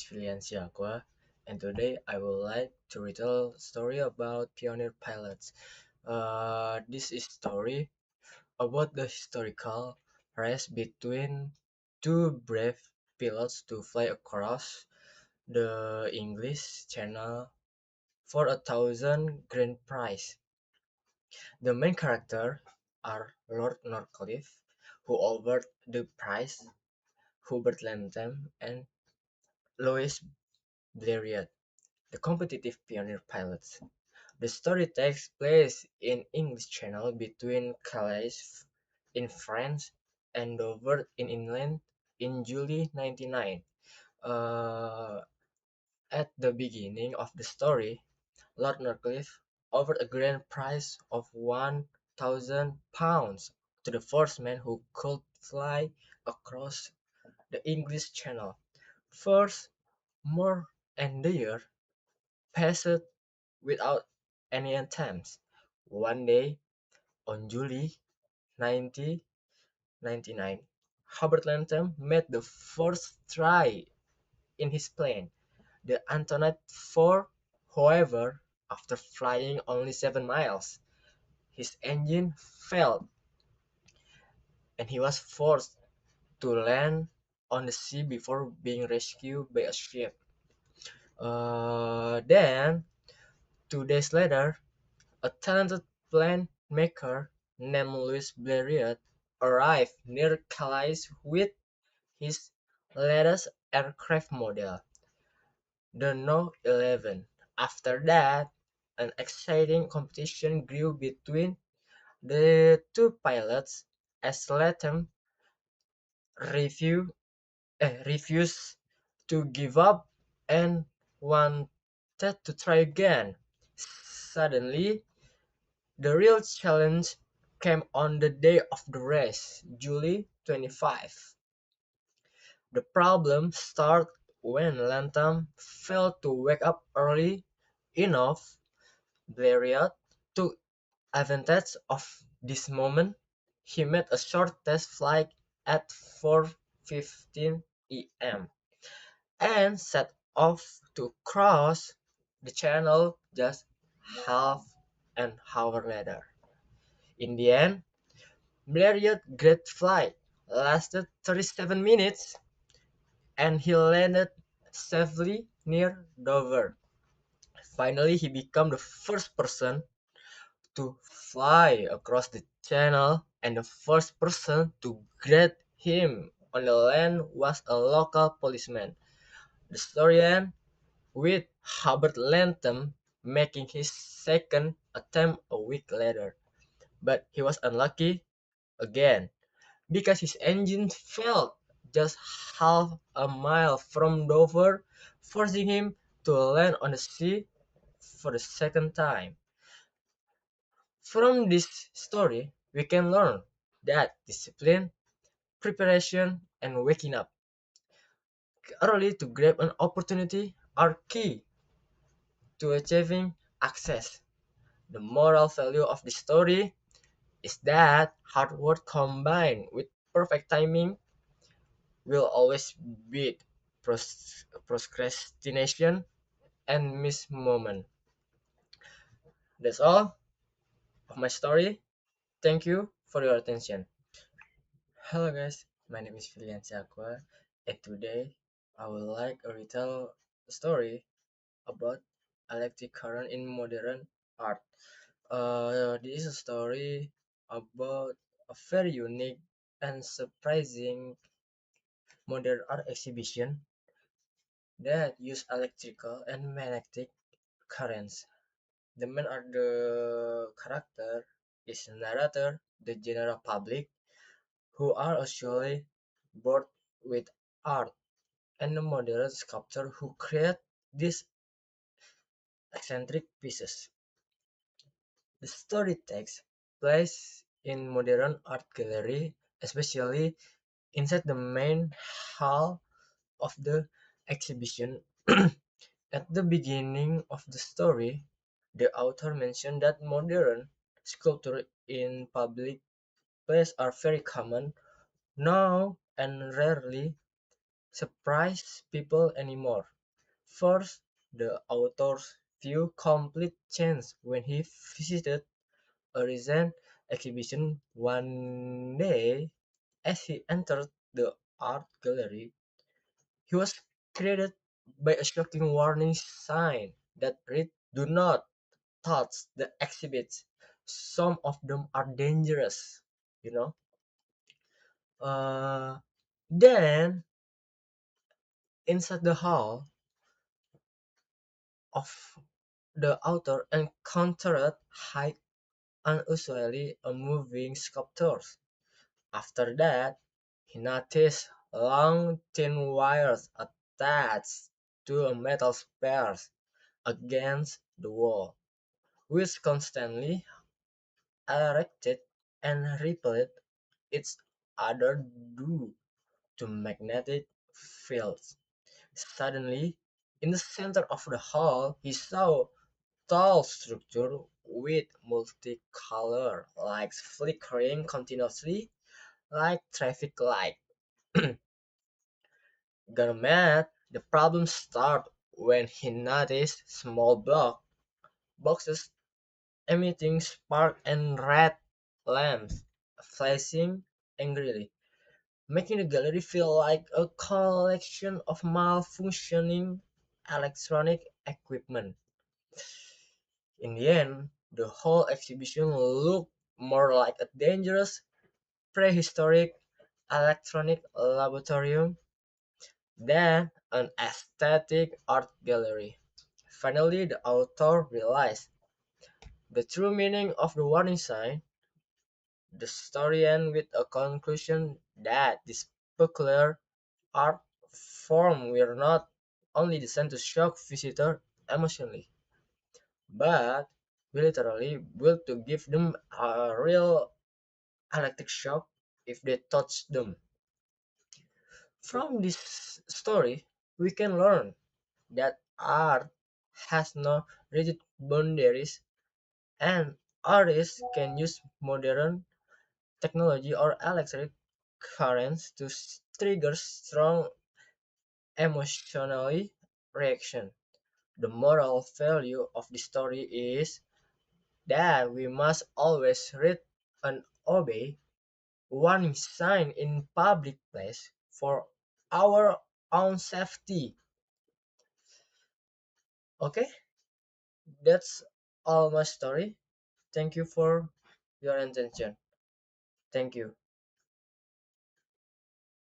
Filian Siakwa, and today I would like to retell a story about pioneer pilots. This is story about the historical race between two brave pilots to fly across the English Channel for a grand prize. The main character are Lord Northcliffe, who offered the prize, Hubert Latham, and Louis Blériot, the competitive pioneer pilots. The story takes place in English Channel between Calais in France and Dover in England in July 99. Uh, at the beginning of the story, Lord Northcliffe offered a grand prize of £1,000 to the first man who could fly across the English Channel. First, more and the year passed without any attempts. One day, on July 90, 99, Hubert Latham made the first try in his plane, the Antoinette 4. However, after flying only 7 miles, his engine failed and he was forced to land on the sea before being rescued by a ship. Then, 2 days later, a talented plane maker named Louis Blériot arrived near Calais with his latest aircraft model, the No. 11. After that, an exciting competition grew between the two pilots as Latham refu- refused to give up and wanted to try again. Suddenly, the real challenge came on the day of the race, July 25. The problem started when Latham failed to wake up early enough. Blériot took advantage of this moment. He made a short test flight at 4:15 am and set off to cross the channel just half an hour later. In the end, Blériot's great flight lasted 37 minutes and he landed safely near Dover. Finally, he became the first person to fly across the channel, and the first person to greet him on the land was a local policeman. The story ends with Hubert Latham making his second attempt a week later, but he was unlucky again because his engine failed just half a mile from Dover, forcing him to land on the sea for the second time. From this story, we can learn that discipline, preparation, and waking up early to grab an opportunity are key to achieving success. The moral value of the story is that hard work combined with perfect timing will always beat procrastination and missed moment. That's all of my story. Thank you for your attention. Hello guys, my name is Filian Siakwa, and today I would like to retell a story about electric current in modern art. This is a story about a very unique and surprising modern art exhibition that use electrical and magnetic currents. The main art the character is narrator, the general public, who are usually bored with art, and the modern sculptor who create these eccentric pieces. The story takes place in modern art gallery, especially inside the main hall of the exhibition. At the beginning of the story, the author mentioned that modern sculpture in public places are very common now and rarely surprise people anymore. First, the author's view complete changed when he visited a recent exhibition one day. As he entered the art gallery, he was greeted by a shocking warning sign that read, "Do not touch the exhibits. Some of them are dangerous." You know. Uh, then inside the hall of the author encountered high unusually moving sculptures. After that, he noticed long thin wires attached to a metal spars against the wall, which constantly erected and repelled each other due to magnetic fields. Suddenly, in the center of the hall, he saw tall structure with multicolor lights flickering continuously like traffic light. Garment, the problem started when he noticed small boxes emitting spark and red lamps flashing angrily, making the gallery feel like a collection of malfunctioning electronic equipment. In the end, the whole exhibition looked more like a dangerous prehistoric electronic laboratorium than an aesthetic art gallery. Finally, the author realized the true meaning of the warning sign. The story ends with a conclusion that this peculiar art form were not only designed to shock visitors emotionally, but we literally built to give them a real electric shock if they touch them. From this story, we can learn that art has no rigid boundaries and artists can use modern technology or electric currents to trigger strong emotionally reaction. The moral value of the story is that we must always read and obey warning sign in public place for our own safety. Okay, that's all my story. Thank you for your attention. Thank you.